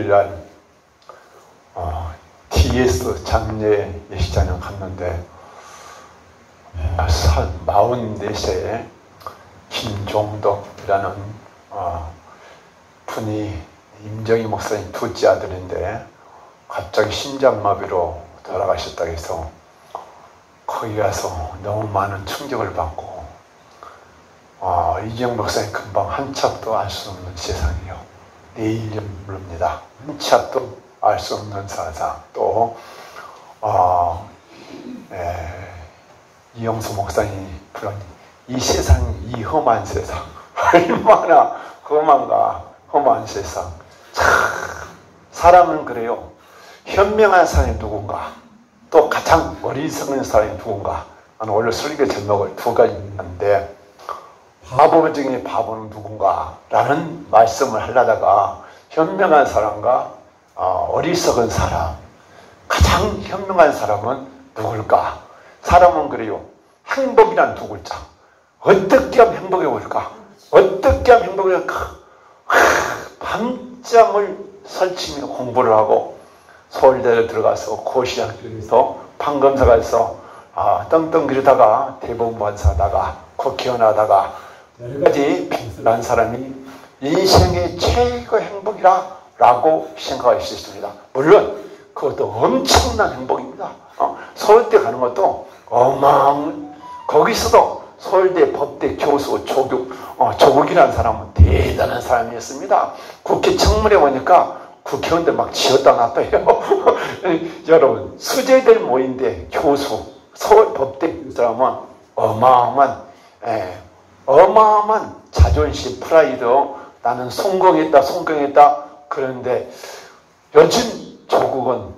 토요일날 DS 장례 예식장에 갔는데 44세 김종덕이라는 분이 임정희 목사님 둘째 아들인데 갑자기 심장마비로 돌아가셨다고 해서 거기 가서 너무 많은 충격을 받고 이정 목사님 금방 한 치 앞도 알 수 없는 세상이요. 내일 모릅니다. 한 치 앞도 알 수 없는 세상. 또 이영수 목사님이 그런 이 세상이 이 험한 세상 얼마나 험한가. 험한 세상. 참 사람은 그래요. 현명한 사람이 누군가, 또 가장 어리석은 사람이 누군가. 나는 원래 설교 제목을 두 가지 있는데 바보 중에 바보는 누군가 라는 말씀을 하려다가 현명한 사람과 어리석은 사람, 가장 현명한 사람은 누굴까? 사람은 그래요. 행복이란 두 글자. 어떻게 하면 행복해 보일까? 어떻게 하면 행복해 보일까? 밤잠을 설치며 공부를 하고 서울대를 들어가서 고시학교에서 판검사가서 떵떵거리다가 대법원사다가 국회의원 하다가 여러 가지 난 사람이 인생의 최고 행복이라 라고 생각할 수 있습니다. 물론 그것도 엄청난 행복입니다. 서울대 가는 것도 거기서도 서울대 법대 교수 조국이라는 사람은 대단한 사람이었습니다. 국회 청문회 보니까 국회의원들 막 지었다 놨다요. 여러분 수재들 모인데 교수 서울 법대 사람은 어마어마한 자존심, 프라이드, 나는 성공했다. 그런데 요즘 조국은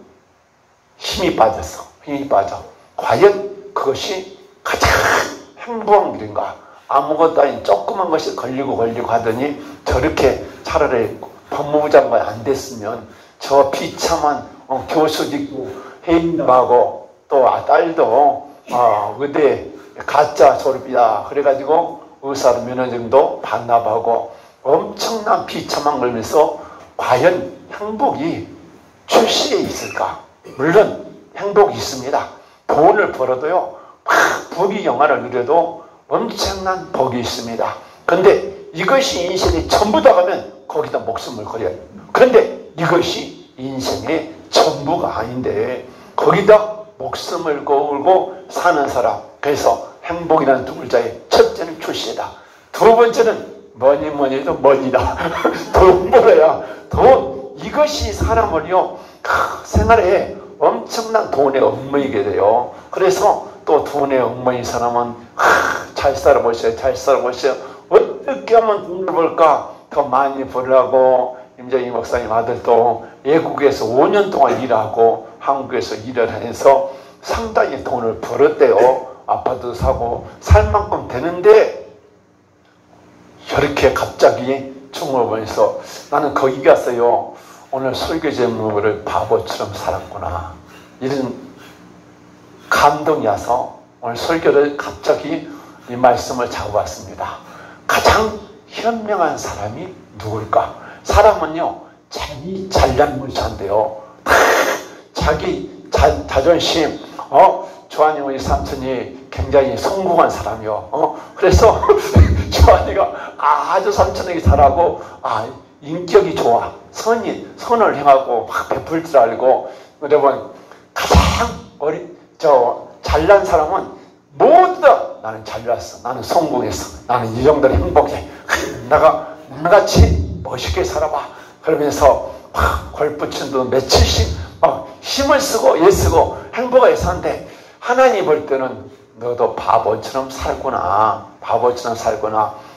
힘이 빠져. 과연 그것이 가장 행복한 길인가? 아무것도 아닌 조그만 것이 걸리고 하더니 저렇게 차라리 법무부 장관 안 됐으면 저 비참한 교수도 있고 해임당하고 또 딸도 의대 가짜 졸업이다 그래가지고 의사로 면허증도 반납하고 엄청난 비참한 걸면서 과연 행복이 출시에 있을까? 물론 행복이 있습니다. 돈을 벌어도요 부귀 영화를 누려도 엄청난 복이 있습니다. 그런데 이것이 인생의 전부다 하면 거기다 목숨을 걸어야 해요. 그런데 이것이 인생의 전부가 아닌데 거기다 목숨을 걸고 사는 사람. 그래서 행복이라는 두 글자의 첫째는 출세다. 두 번째는 뭐니 해도 머니다. 돈 벌어야 돈. 이것이 사람을요 생활에 엄청난 돈의 엉망이게 돼요. 그래서 또 돈의 엉망인 사람은 잘 살아보셔요. 어떻게 하면 돈을 벌까? 더 많이 벌으라고 임정희 목사님 아들도 외국에서 5년 동안 일하고 한국에서 일을 해서 상당히 돈을 벌었대요. 아파트 사고 살 만큼 되는데 이렇게 갑자기 중얼거려서 나는 거기 갔어요. 오늘 설교 제목을 바보처럼 살았구나. 이런 감동이 와서 오늘 설교를 갑자기 이 말씀을 잡아봤습니다. 가장 현명한 사람이 누굴까? 사람은요 자기 잘난 무시한대요. 자기 자존심. 조한이 우리 삼촌이 굉장히 성공한 사람이요. 그래서 조한이가 아주 삼촌에게 잘하고 인격이 좋아. 선을 행하고 막 베풀 줄 알고. 여러분 가장 잘난 사람은 모두 다 나는 잘났어. 나는 성공했어. 나는 이 정도로 행복해. 나같이 멋있게 살아봐. 그러면서 골프 친도 며칠씩 힘을 쓰고 애쓰고 행복하게 사는데 하나님 볼 때는 너도 바보처럼 살구나.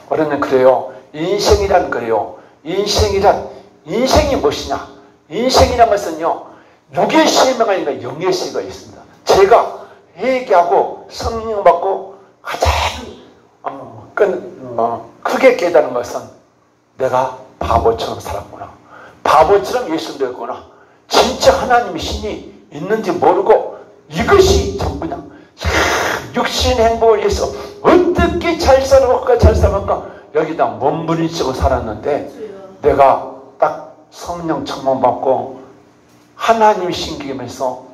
우리는 그래요. 인생이란 그래요. 인생이 무엇이냐? 인생이란 것은요 육의 시험이 아니라 영의 시가 있습니다. 제가 회개하고 성령 받고 가장 크게 깨달은 것은 내가 바보처럼 살았구나. 바보처럼 예수 믿었구나. 진짜 하나님의 신이 있는지 모르고 이것이 전부냐. 육신 행복을 위해서 어떻게 잘 살아볼까 여기다 몸부림치고 살았는데 내가 딱 성령 충만받고 하나님의 신기하면서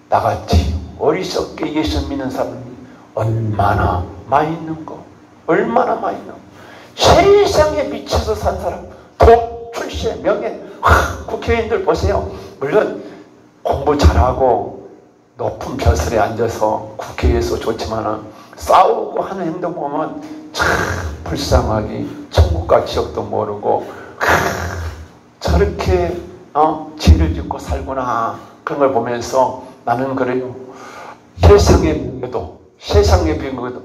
나같이 어리석게 예수 믿는 사람이 얼마나 많이 있는가. 얼마나 많이 있는가. 세상에 미쳐서 산 사람, 돈, 출세, 명예, 국회의원들 보세요. 물론 공부 잘하고 높은 벼슬에 앉아서 국회에서 좋지만은 싸우고 하는 행동 보면 참 불쌍하기, 천국과 지옥도 모르고 저렇게 죄를 짓고 살구나. 그런 걸 보면서 나는 그래요. 세상의 명예도, 세상의 명예도,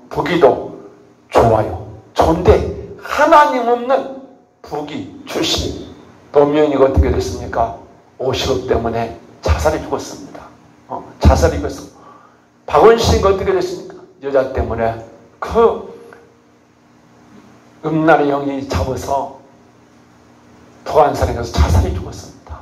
부귀도 좋아요. 좋은데 하나님 없는 부귀, 출신, 노무현이가 어떻게 됐습니까? 50억 때문에 자살해 죽었습니다. 자살해 죽었어. 박원순이가 어떻게 됐습니까? 여자 때문에 그 음란의 영이 잡아서 부안산에 가서 자살해 죽었습니다.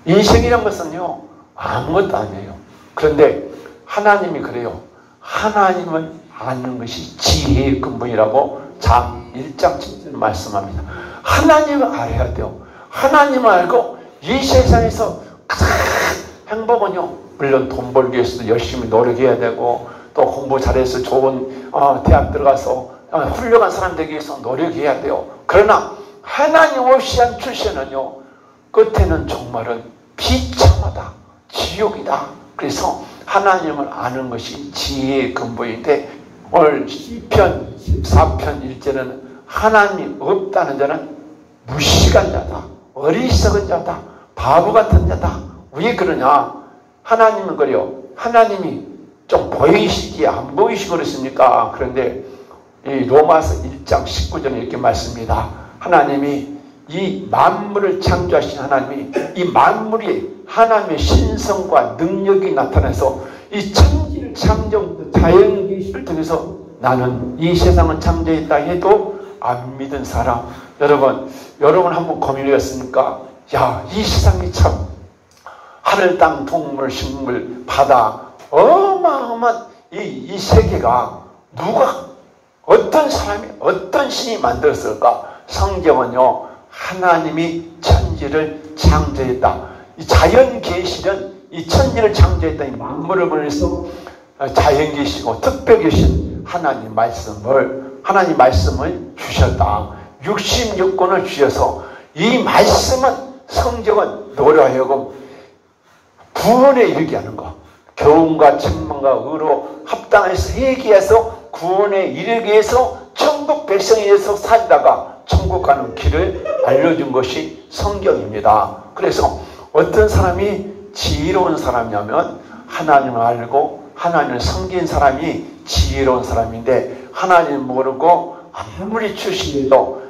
인생이란 것은요, 아무것도 아니에요. 그런데 하나님이 그래요. 하나님을 아는 것이 지혜의 근본이라고 장 1장 7절 말씀합니다. 하나님을 알아야 돼요. 하나님을 알고 이 세상에서 가장 행복은요, 물론 돈 벌기 위해서도 열심히 노력해야 되고 또 공부 잘해서 좋은 대학 들어가서 훌륭한 사람 되기 위해서 노력해야 돼요. 그러나 하나님 없이 한 출세는요, 끝에는 정말은 비참하다, 지옥이다. 그래서 하나님을 아는 것이 지혜의 근본인데, 오늘 시편 14편 1절에는 하나님이 없다는 자는 무식한 자다, 어리석은 자다, 바보 같은 자다. 왜 그러냐? 하나님은 그래요. 하나님이 좀 보이시기 안 보이시고 그렇습니까? 그런데 이 로마서 1장 19절에 이렇게 말씀입니다. 하나님이 이 만물을 창조하신 하나님이 이 만물이 하나님의 신성과 능력이 나타나서 이 천지를 창조한 자연계시를 통해서 나는 이 세상을 창조했다 해도 안 믿은 사람, 여러분 한번 고민해봤습니까? 야, 이 세상이 참 하늘, 땅, 동물, 식물, 바다, 어마어마한 이 세계가 누가, 어떤 사람이, 어떤 신이 만들었을까? 성경은요, 하나님이 천지를 창조했다. 이 자연계시는 이 천지를 창조했다. 이 만물을 보내서 자연계시고 특별계신 하나님 말씀을 주셨다. 66권을 주셔서 이 말씀은, 성경은 너로 하여금 구원에 이르게 하는 것, 교훈과 책망과 의로 합당해서 회개해서 구원에 이르게 해서 천국 백성에 의해서 살다가 천국 가는 길을 알려준 것이 성경입니다. 그래서 어떤 사람이 지혜로운 사람이냐면 하나님을 알고 하나님을 섬긴 사람이 지혜로운 사람인데, 하나님을 모르고 아무리 출신해도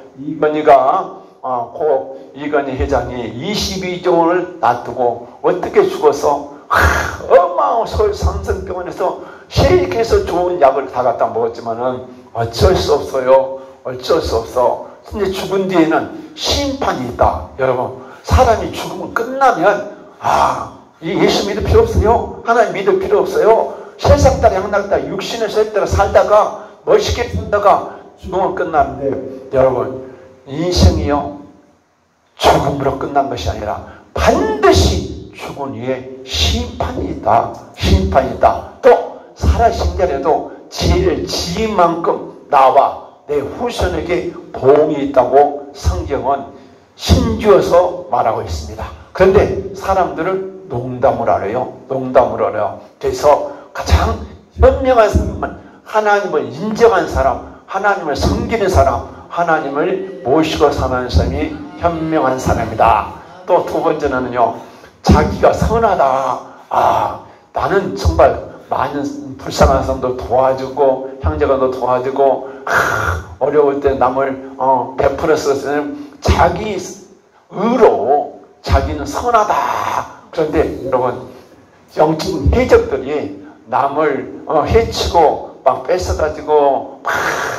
이건희 회장이 22조 원을 놔두고 어떻게 죽어서 어마어마한 서울 삼성병원에서 쉐이크해서 좋은 약을 다 갖다 먹었지만은 어쩔 수 없어요. 어쩔 수 없어. 근데 죽은 뒤에는 심판이 있다. 여러분, 사람이 죽으면 끝나면 이 예수 믿을 필요 없어요. 하나님 믿을 필요 없어요. 세상 따라 향락 따라 육신의 쇠 따라 살다가 멋있게 살다가 죽으면 끝나는데, 여러분 인생이요 죽음으로 끝난 것이 아니라 반드시 죽은 후에 심판이 있다. 심판이 있다. 또 살아생전에도 죄를 지은 만큼 나와 내 후손에게 보응이 있다고 성경은 심지어서 말하고 있습니다. 그런데 사람들은 농담을 알아요. 농담을 알아요. 그래서 가장 현명한 사람은 하나님을 인정한 사람, 하나님을 섬기는 사람, 하나님을 모시고 사는 사람이 현명한 사람이다. 또 두 번째는요, 자기가 선하다. 나는 정말 많은 불쌍한 사람도 도와주고 형제간도 도와주고 어려울 때 남을 베풀었을 자기 의로 자기는 선하다. 그런데 여러분, 영적 해적들이 남을 해치고 막 뺏어가지고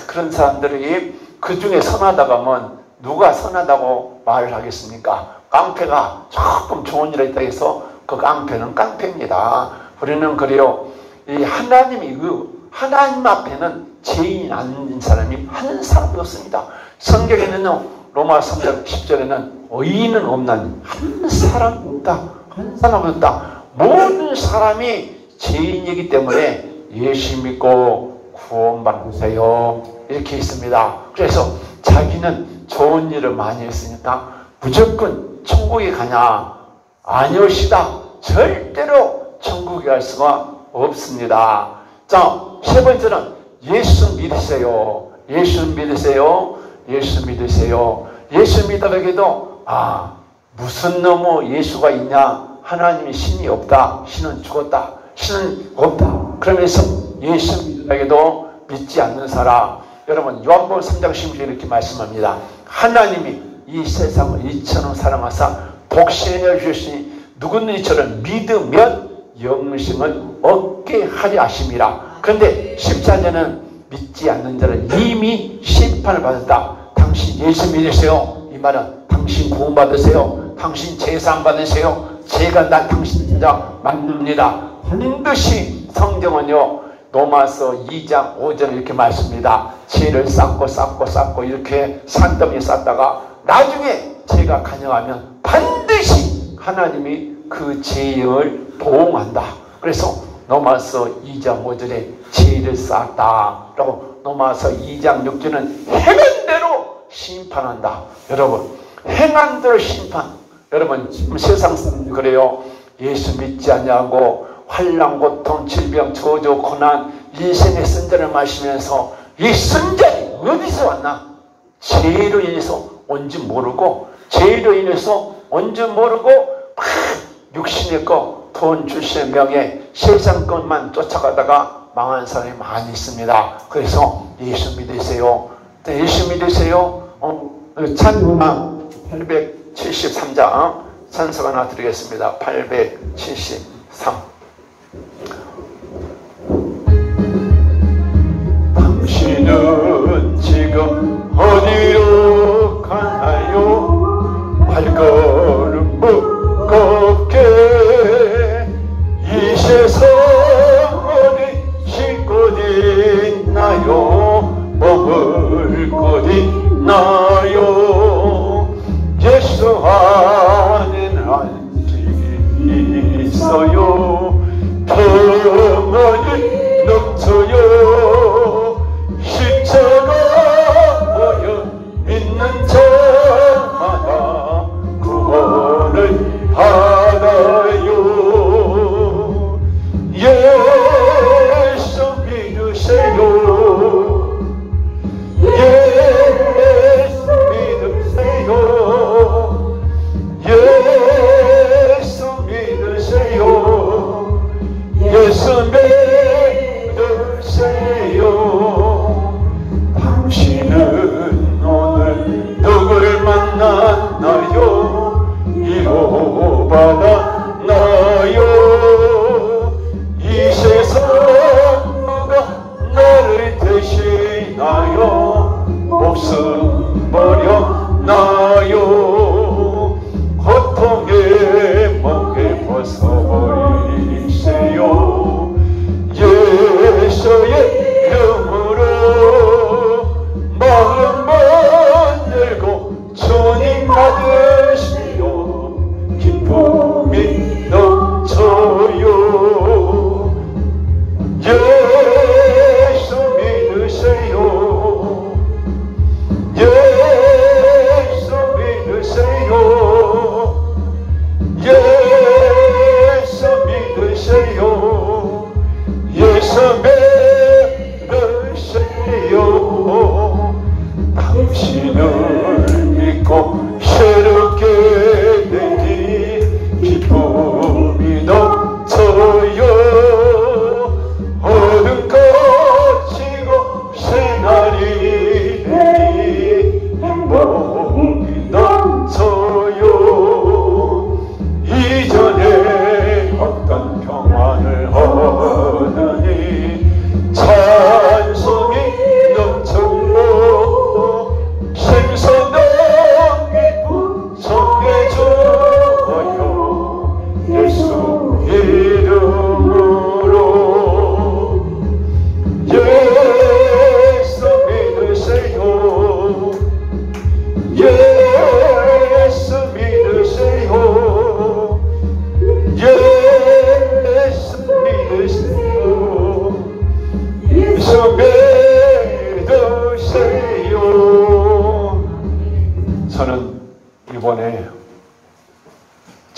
그런 사람들이 그 중에 선하다고 하면 누가 선하다고 말을 하겠습니까? 깡패가 조금 좋은 일을 했다 해서 그 깡패는 깡패입니다. 우리는 그래요. 이 하나님 앞에는 죄인 아닌 사람이 한 사람도 없습니다. 성경에는요, 로마 3장 10절에는 의인은 없나니 한 사람 없다. 한 사람 없다. 모든 사람이 죄인이기 때문에 예수 믿고 구원받으세요. 이렇게 있습니다. 그래서 자기는 좋은 일을 많이 했으니까 무조건 천국에 가냐? 아니오시다. 절대로 천국에 갈 수가 없습니다. 자, 세 번째는 예수 믿으세요. 예수 믿으세요. 예수 믿으세요. 예수 믿으라고도 무슨 놈의 예수가 있냐? 하나님이 신이 없다. 신은 죽었다. 신은 없다. 그러면서 예수 믿으라고도 믿지 않는 사람. 여러분 요한복음 3장 16절에 이렇게 말씀합니다. 하나님이 이 세상을 이처럼 사랑하사 독생을 주시니 누구는 이처럼 믿으면 영생을 얻게 하려 하심이라. 그런데 14절은 믿지 않는 자는 이미 심판을 받았다. 당신 예수 믿으세요. 이 말은 당신 구원받으세요. 당신 제사 받으세요. 제가 난 당신 진짜 만듭니다. 반드시 성경은요 로마서 2장 5절 이렇게 말씀합니다. 죄를 쌓고 이렇게 산더미 쌓다가 나중에 죄가 간영하면 반드시 하나님이 그 죄를 보응한다. 그래서 로마서 2장 5절에 죄를 쌓았다 라고 로마서 2장 6절은 행한 대로 심판한다. 여러분 행한 대로 심판. 여러분 지금 세상 사람들이 그래요. 예수 믿지 않냐고 환난, 고통, 질병, 저주, 고난, 인생의 쓴자를 마시면서 이 쓴자이 어디서 왔나? 죄로 인해서 온지 모르고 죄로 인해서 온지 모르고 막 육신의 것, 돈, 출세, 명예, 세상 것만 쫓아가다가 망한 사람이 많이 있습니다. 그래서 예수 믿으세요. 예수 믿으세요. 찬송가 873장 찬송 하나 드리겠습니다. 873. 당신은 지금 어디로 가나요? 발걸음 무겁게 이 세상 어디 쉴 곳 있나요? 머물 곳 있나요? 예수 안에 안식이 있어요. 평안이 넘쳐요. 십자가 모여 있는 자마다 구원을 받아요. 예수 믿으세요. 예수 믿으세요. 예수 믿으세요. 예수 믿으세요. 당신은 오늘 누굴 만났나요? 위로받았나요? 이 세상 누가 나를 대신하여 목숨 버렸나요? 고통의 멍에 벗어버리세요. 예수의 이름으로 마음만 열고 주님 받으시오. 기쁨이 넘쳐요. 예수 믿으세요. 예수 믿으세요. 예수 믿으세요. 예수 믿으세요.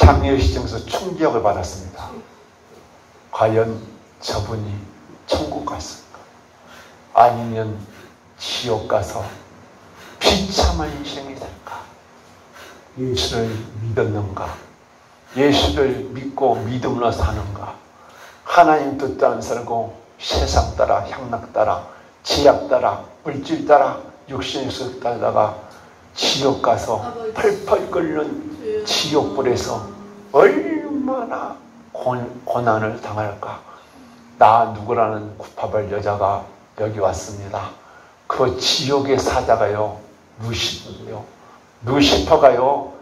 장례식장에서 충격을 받았습니다. 과연 저분이 천국 갔을까? 아니면 지옥 가서 비참한 인생이 될까? 예수를 믿었는가? 예수를 믿고 믿음으로 사는가? 하나님 뜻 따라 살고 세상 따라, 향락 따라, 제약 따라, 물질 따라, 육신의 술 따라다가 지옥 가서 펄펄 끓는 지옥불에서 얼마나 고난을 당할까? 나 누구라는 구파발 여자가 여기 왔습니다. 그 지옥의 사자가요, 루시퍼가요,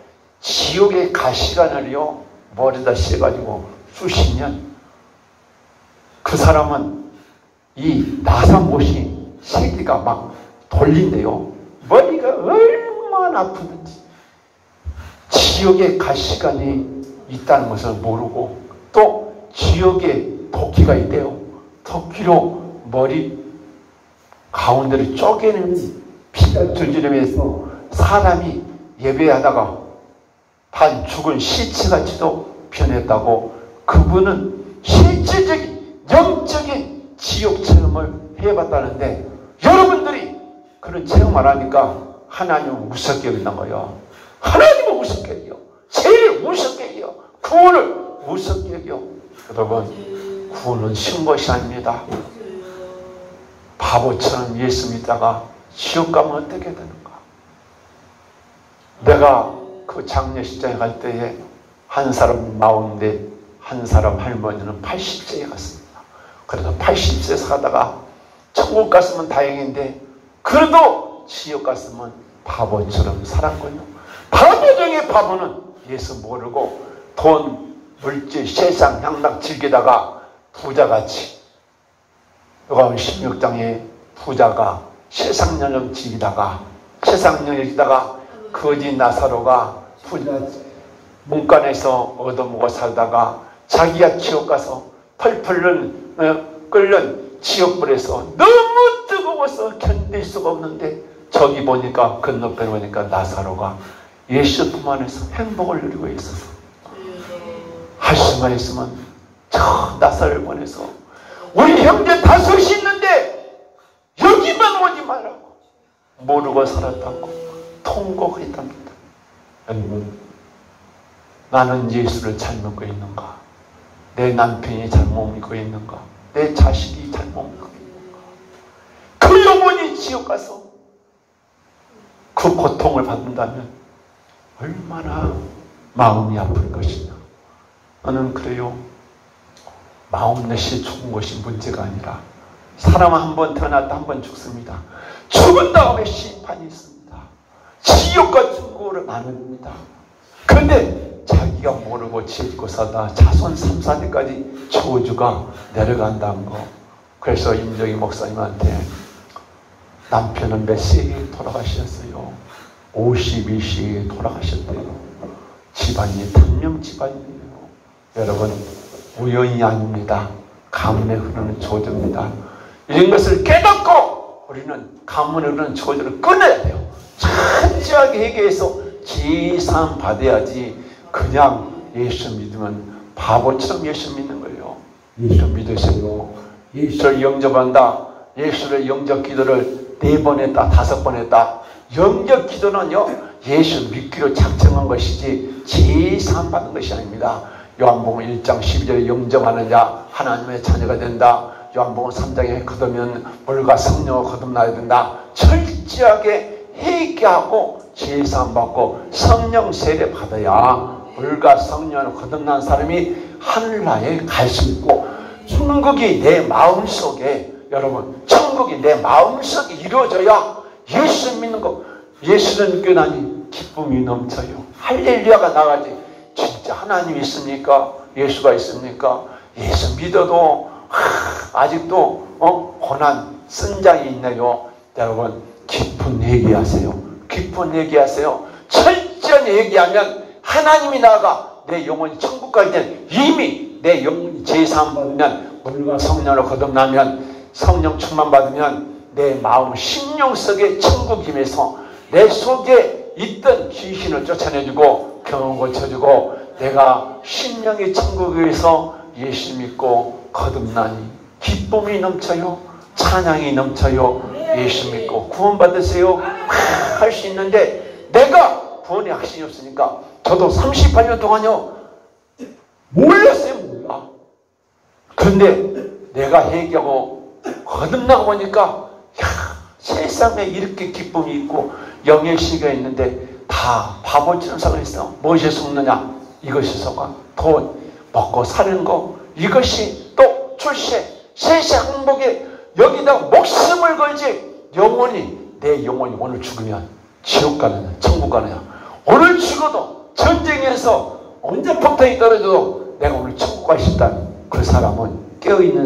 지옥의 가시관을요, 머리다 씌가지고 쑤시면 그 사람은 이 나사못이 세기가 막 돌린대요. 머리가 얼마나 아프든지. 지옥의 가시관이 있다는 것을 모르고 또 지옥에 도끼가 있대요. 도끼로 머리 가운데를 쪼개는 피가 줄줄이면서 사람이 예배하다가 반 죽은 시체같이도 변했다고. 그분은 실질적인 영적인 지옥 체험을 해봤다는데, 여러분들이 그런 체험을 하니까 하나님을 우습게 여긴단 거예요. 하나님을 우습게 여겨. 제일 우습게 여겨. 구원을 우습게 여겨. 여러분, 구원은 쉬운 것이 아닙니다. 바보처럼 예수 믿다가 지옥 가면 어떻게 되는가? 내가 그 장례식장에 갈 때에 한 사람 나오는데 한 사람 할머니는 80세에 갔습니다. 그래서 80세 사다가 천국 갔으면 다행인데 그래도 지옥 갔으면 바보처럼 살았군요. 바보 중에 바보는 예수 모르고 돈, 물질, 세상, 향락 즐기다가 부자같이, 요가 16장에 부자가 세상 영역 즐기다가 거지 나사로가 부자 문간에서 얻어먹어 살다가 자기가 지옥 가서 펄펄 끓는 지옥불에서 너무 뜨거워서 견딜 수가 없는데 저기 보니까 건너편에 보니까 나사로가 예수 품 안에서 행복을 누리고 있어서 할 수만 있으면 저 나사로를 보내서 우리 형제 5이 있는데 여기만 오지 말라고 모르고 살았다고 통곡했답니다. 여러분, 나는 예수를 잘 믿고 있는가? 내 남편이 잘못 믿고 있는가? 내 자식이 잘못 믿고 있는가? 그 영혼이 지옥 가서 그 고통을 받는다면 얼마나 마음이 아플 것이냐. 나는 그래요. 마음 넷이 죽은 것이 문제가 아니라 사람은 한 번 태어났다 한 번 죽습니다. 죽은 다음에 심판이 있습니다. 지옥과 천국을 나눕니다. 그런데 자기가 모르고 지고 사다 자손 3, 4대까지 저주가 내려간다는 거. 그래서 임정희 목사님한테 남편은 몇 세에 돌아가셨어요? 52세에 돌아가셨대요. 집안이 단명 집안이에요. 여러분, 우연이 아닙니다. 가문에 흐르는 저주입니다. 이런 것을 깨닫고 우리는 가문에 흐르는 저주를 끊어야 돼요. 철저하게 회개해서 제사함 받아야지. 그냥 예수 믿으면 바보처럼 예수 믿는 거예요. 예수 믿으세요. 예수를 영접한다. 예수를 영접 기도를 4번 했다, 5번 했다. 영접 기도는요, 예수 믿기로 작정한 것이지 제사함 받는 것이 아닙니다. 요한복음 1장 12절에 영접하는 자 하나님의 자녀가 된다. 요한복음 3장에 거두면 물과 성령을 거듭나야 된다. 철저하게 회개하고 제사함 받고 성령 세례 받아야 물과 성령을 거듭난 사람이 하늘나라에 갈 수 있고, 천국이 내 마음속에, 여러분, 천국이 내 마음속에 이루어져야 예수 믿는 거, 예수를 믿고 나니 기쁨이 넘쳐요. 할렐루야가 나가지. 진짜 하나님이 있습니까? 예수가 있습니까? 예수 믿어도 아직도 고난 쓴장이 있네요. 여러분, 깊은 얘기하세요. 깊은 얘기하세요. 철저히 얘기하면 하나님이 나아가 내 영혼이 천국 가기 전에 이미 내 영혼이 제사함 받으면 물과 성령으로 거듭나면 성령 충만 받으면 내 마음 심령 속에 천국임에서 내 속에 있던 귀신을 쫓아내주고 병을 고쳐주고 내가 심령의 천국에서 예수 믿고 거듭나니 기쁨이 넘쳐요. 찬양이 넘쳐요. 예수 믿고 구원받으세요. 할 수 있는데 내가 구원의 확신이 없으니까 저도 38년 동안요 몰랐어요. 몰라. 그런데 내가 회개하고 거듭나고 보니까 세상에 이렇게 기쁨이 있고 영예시가 있는데 다 바보처럼 살아있어. 무엇이 속느냐? 이것이 속아. 돈, 먹고 사는 거, 이것이 또 출세, 세상 행복에 여기다 목숨을 걸지. 영혼이, 내 영혼이 오늘 죽으면 지옥 가느냐 천국 가느냐. 오늘 죽어도 전쟁에서 언제 폭탄이 떨어져도 내가 오늘 천국 가 싶다는 그 사람은 깨어있는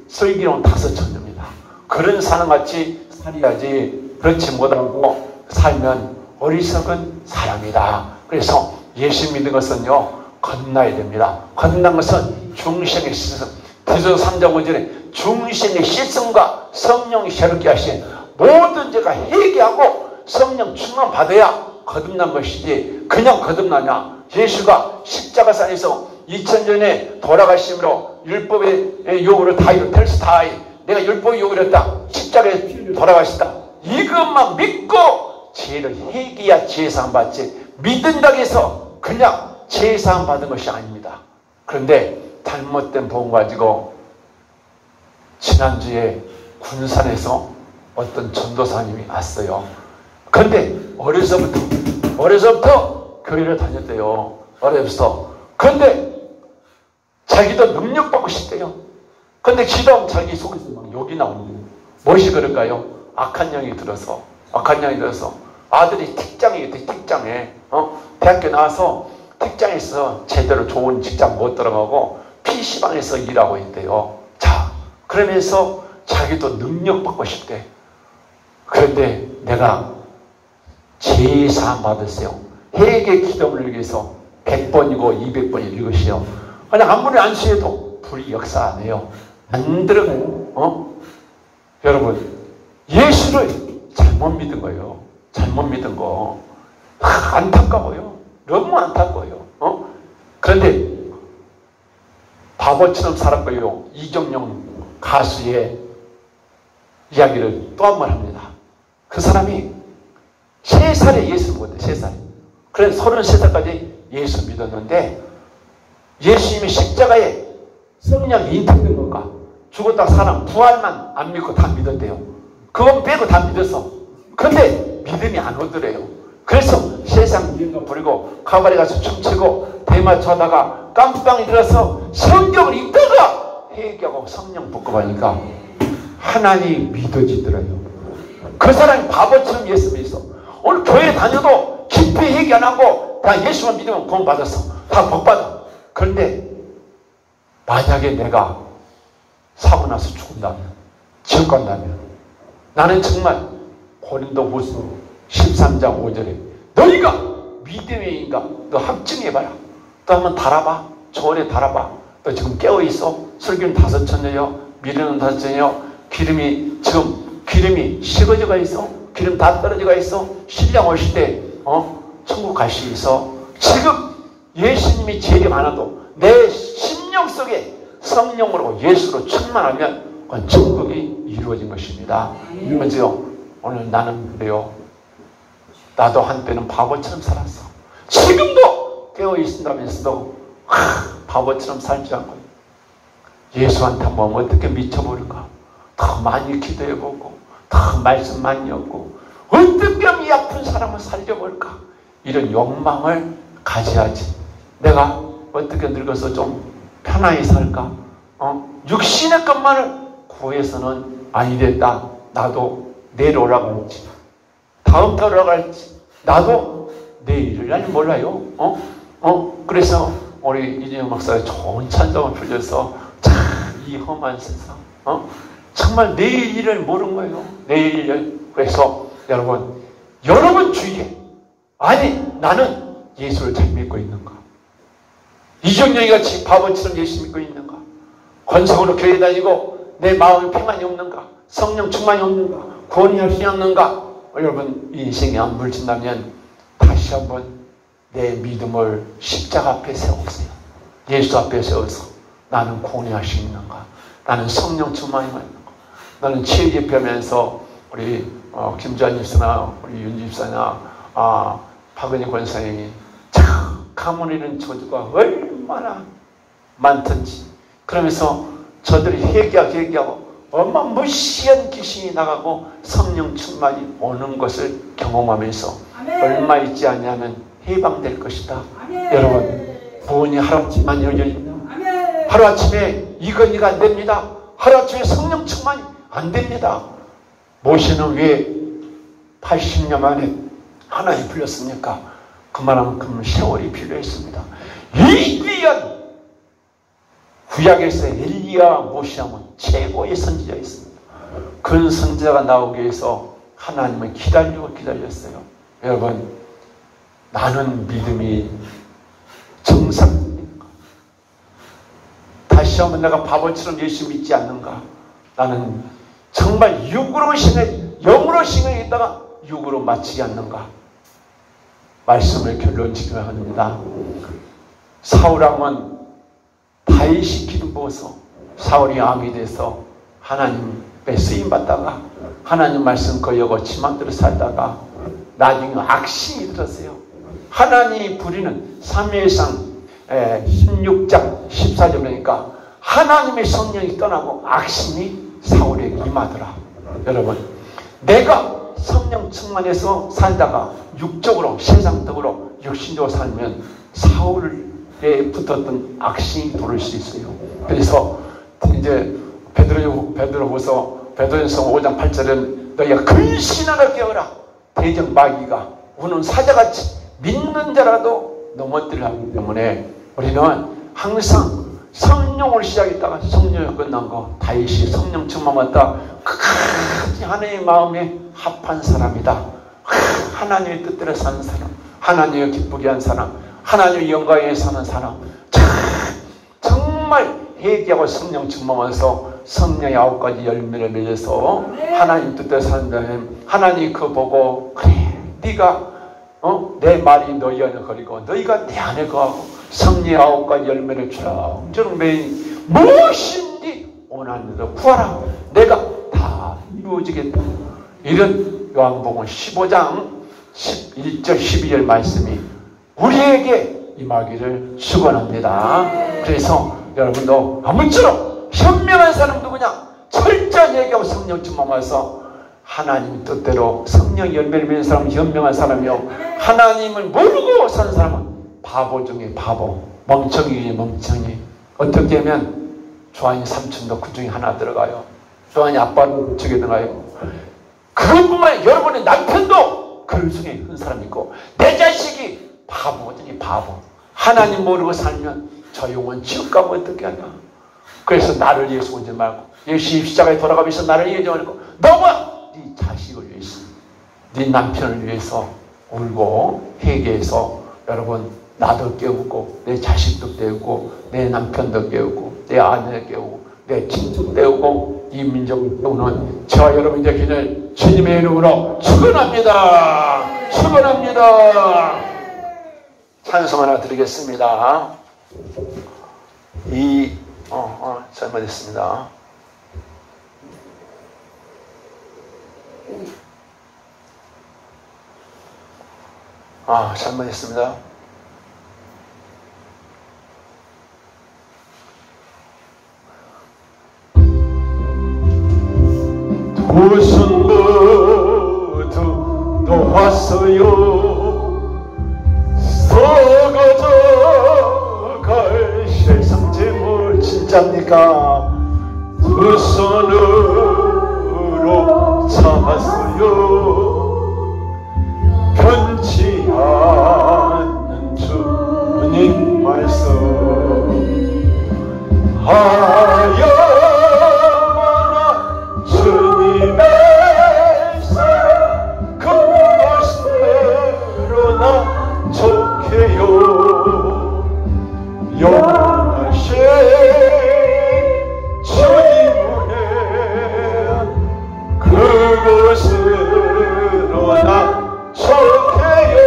슬기로운 다섯 처녀입니다. 그런 사람같이 살아야지. 그렇지 못하고 살면 어리석은 사람이다. 그래서 예수 믿는 것은요 거듭나야 됩니다. 거듭난 것은 중생의 씻음. 디도서 3장 5절에 중생의 씻음과 성령이 새롭게 하신 모든 죄가 회개하고 성령 충만 받아야 거듭난 것이지 그냥 거듭나냐. 예수가 십자가산에서 2000년에 돌아가심으로 율법의 요구를 다 이루 텔스타이 내가 율법의 요구를 했다. 십자가에 돌아가시다. 이것만 믿고 죄를 회개해야 제사함 받지. 믿는다고 해서 그냥 제사함 받은 것이 아닙니다. 그런데 잘못된 복음 가지고 지난주에 군산에서 어떤 전도사님이 왔어요. 그런데 어려서부터 교회를 다녔대요. 어려서부터. 그런데 자기도 능력받고 싶대요. 그런데 기도하면 자기 속에서 막 욕이 나오는 거예요. 무엇이 그럴까요? 악한 영이 들어서 아들이 직장에 대학교 나와서 직장에서 제대로 좋은 직장 못 들어가고 PC방에서 일하고 있대요. 자, 그러면서 자기도 능력받고 싶대. 그런데 내가 제사함 받으세요. 회개 기도문을 위해서 100번이고 200번이 이것이요. 그냥 아무리 안수해도 불이 역사 안 해요. 안 들어가요. 여러분, 예수를 잘못 믿은 거예요. 잘못 믿은 거. 안타까워요. 너무 안타까워요. 그런데 바보처럼 살았고요. 이정용 가수의 이야기를 또 한 번 합니다. 그 사람이 3살에 예수를 믿었대. 3살. 그래서 33살까지 예수 믿었는데 예수님이 십자가에 성령이 인택된 건가? 죽었다 사람 부활만 안 믿고 다 믿었대요. 그건 빼고 다 믿었어. 그런데 믿음이 안 오더래요. 그래서 세상 미련감 부리고 가발에 가서 춤추고 대마초 하다가 깜빵이 들어서 성경을 읽다가 회개하고 성령 복급하니까 하나님 믿어지더라고요. 그 사람이 바보처럼 예수 믿었어. 오늘 교회 다녀도 깊이 회개 안 하고 다 예수만 믿으면 구원 받았어. 다 복 받아. 그런데 만약에 내가 사고 나서 죽는다면, 지옥 간다면 나는 정말 고린도후서 13장 5절에 너희가 믿음의 인가 너 합증해봐라. 또 한번 달아봐. 저울에 달아봐. 너 지금 깨어있어. 설교는 5천여요. 미련은 5천여요. 기름이 식어져가 있어. 기름 다 떨어져가 있어. 신랑 오실 때 천국 갈 수 있어. 지금 예수님이 제일 많아도 내 심령 속에 성령으로 예수로 충만하면 그건 천국이 이루어진 것입니다. 그렇죠? 오늘 나는 그래요. 나도 한때는 바보처럼 살았어. 지금도 깨어있다면서도 바보처럼 살지 않고 예수한테 한번 어떻게 미쳐버릴까? 더 많이 기도해보고 더 말씀 많이 얻고 어떻게 하면 이 아픈 사람을 살려볼까? 이런 욕망을 가져야지. 내가 어떻게 늙어서 좀 편안히 살까? 육신의 것만을 구해서는 아니 됐다. 나도 내일 올라갈지 다음 달 올라갈지 나도 내일을 날 몰라요. 그래서 우리 이재용 목사가 좋은 찬송을 불려서 참 이 험한 세상 정말 내일 일을 모르는 거예요. 내일 일을. 그래서 여러분 주위에 아니 나는 예수를 잘 믿고 있는가? 이정영이 같이 바보처럼 예수 믿고 있는가? 권성으로 교회 다니고 내 마음에 평안이 없는가? 성령 충만이 없는가? 구원이 할 수 없는가? 여러분 이 인생에 안 물진다면 다시 한번 내 믿음을 십자가 앞에 세우세요. 예수 앞에 세워서 나는 공의할 수 있는가? 나는 성령 충만이만 있는가? 나는 지혜 집회하면서 우리 김주환 집사나 우리 윤 집사나 박은희 권사님이 참 가문이라는 저주가 얼마나 많던지 그러면서 저들이 회개하고 어마무시한 귀신이 나가고 성령 충만이 오는 것을 경험하면서 아멘. 얼마 있지 않냐면 해방될 것이다. 아멘. 여러분 부은이 하루아침만 열려있냐? 하루아침에 이건희가 안 됩니다. 하루아침에 성령 충만이 안 됩니다. 모세는 왜 80년 만에 하나님 불렸습니까? 그만큼 세월이 필요했습니다. 이 귀한 구약에서 엘리야 모세하면 최고의 선지자였습니다. 그 선지자가 나오기 위해서 하나님은 기다렸어요. 여러분 나는 믿음이 정상입니까? 다시 한번 내가 바보처럼 예수 믿지 않는가? 나는 정말 육으로 신을 영으로 신을 있다가 육으로 마치지 않는가? 말씀을 결론 지켜야 합니다. 사울왕은 다윗이 기름 부어서 사울이 왕이 돼서 하나님의 쓰임받다가 하나님 말씀 거역고 지맘대로 살다가 나중에 악신이 들었어요. 하나님이 부리는 사무엘상 16장 14절 보니까 하나님의 성령이 떠나고 악신이 사울에게 임하더라. 여러분 내가 성령 충만해서 살다가 육적으로 세상적으로 육신적으로 살면 사울에 붙었던 악신이 들어올 수 있어요. 그래서 이제 베드로후서 5장 8절은 너희가 근신하라 깨어라. 대적 마귀가 우는 사자같이 믿는 자라도 넘어뜨려 하기 때문에 우리는 항상 성령을 시작했다가 성령이 끝난 거 다윗이 성령 충만 받다 끝까지 하나님의 마음에 합한 사람이다. 하나님의 뜻대로 사는 사람, 하나님을 기쁘게 한 사람, 하나님의 영광에 사는 사람, 정말 회개하고 성령 충만하면서 성령의 9가지 열매를 맺어서 하나님 뜻대로 사는 사람, 하나님이 그거 보고 그래 네가 내 말이 너희 안에 거리고 너희가 내 안에 거하고 성령의 9가지 열매를 주렁주렁 매니 무엇인지 원하는 대로 구하라. 내가 다 이루어지겠다. 이런 요한복음 15장 11절 12절 말씀이 우리에게 임하기를 축원합니다. 그래서 여러분도 아무쪼록 현명한 사람 누구냐? 철저히 얘기하고 성령 충만해서 하나님 뜻대로 성령 열매를 맺는 사람은 현명한 사람이요 하나님을 모르고 사는 사람은 바보 중에 바보, 멍청이 중에 멍청이. 어떻게 하면 조한이 삼촌도 그 중에 하나 들어가요. 조한이 아빠도 그쪽에 들어가요. 그것뿐만 아니라 여러분의 남편도 그 중에 한 사람 있고 내 자식이 바보거든요. 바보. 하나님 모르고 살면 저 영혼 지옥 가면 어떻게 하냐. 그래서 나를 위해서 오지 말고 예수 십자가에 돌아가면서 나를 위해서 말고 너가 네 자식을 위해서 네 남편을 위해서 울고 회개해서 여러분 나도 깨우고 내 자식도 깨우고 내 남편도 깨우고 내 아내를 깨우고 내 친척도 깨우고 이 민족을 깨우는 저와 여러분이 되기를 주님의 이름으로 축원합니다. 축원합니다. 찬송 하나 드리겠습니다. 잘못했습니다. 잘못했습니다. 두 손 모두 놓았어요. 썩어져 갈 세상 재물 진짜입니까? 두 손으로 참았어요. 변치 않는 주님 말씀 하여마나 주님의 사랑 그 말씀대로 나 좋게요. 영하신 주님의 그곳으로 나 좋게요.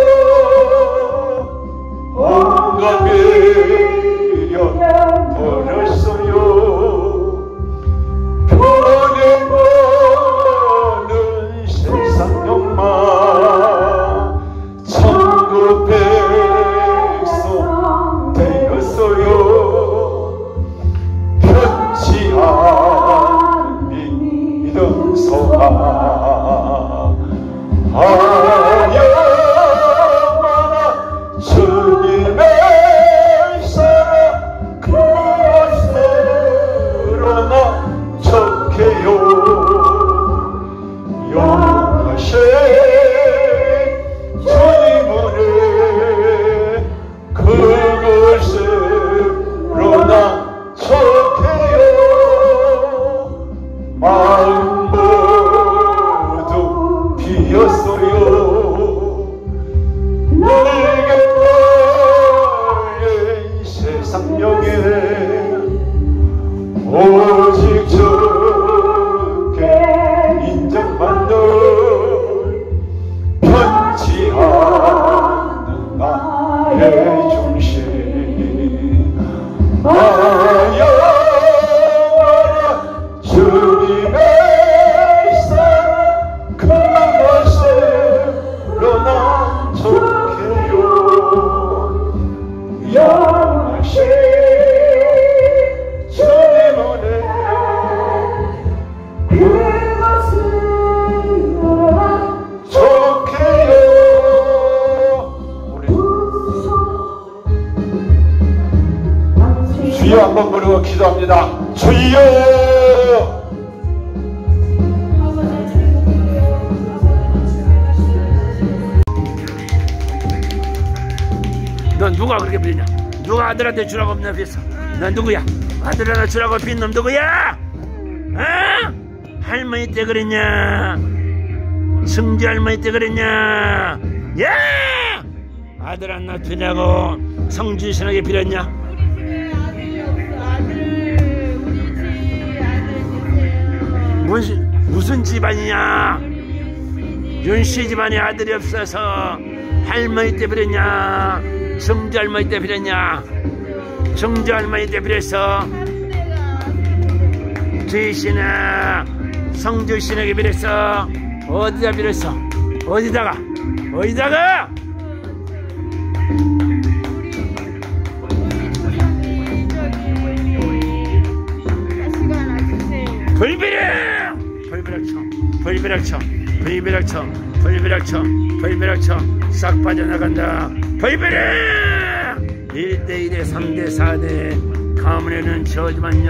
하여마나 주님의 사랑 그것으로 나 척해요. 영하신 주님을 그것으로 나 척해요. 마음 모두 비었어요. 내게 나의 세상명에 오직 주께 인정받는 편치 않는 나의 중심. 하여마나 주님의 사랑 그것으로 나 척해요. 영하신 주님 은혜 그것으로 나 척해요. 주여 한번 부르고 기도합니다. 주여. 넌 누가 그렇게 빌냐? 누가 아들한테 주라고 없나 빚어? 넌 누구야? 아들 하나 주라고 빚 놈 누구야? 어? 할머니 때 그랬냐? 승지 할머니 때 그랬냐? 야! 아들 하나 빌라고 성주 신에게 빌었냐? 무슨 집안이냐? 윤씨 집안에 아들이 없어서 할머니 때 빌었냐? 성주 할머니 때 빌었냐? 성주 할머니 때 빌었어? 주이씨나 성주 신에게 빌었어? 어디다 빌었어? 어디다가? 어디다가? 불비락! 불비락청, 불비락청, 불비락청, 불비락청, 불비락청 싹 빠져나간다. 불비락! 1대1에 3대4대 가문에는 저주만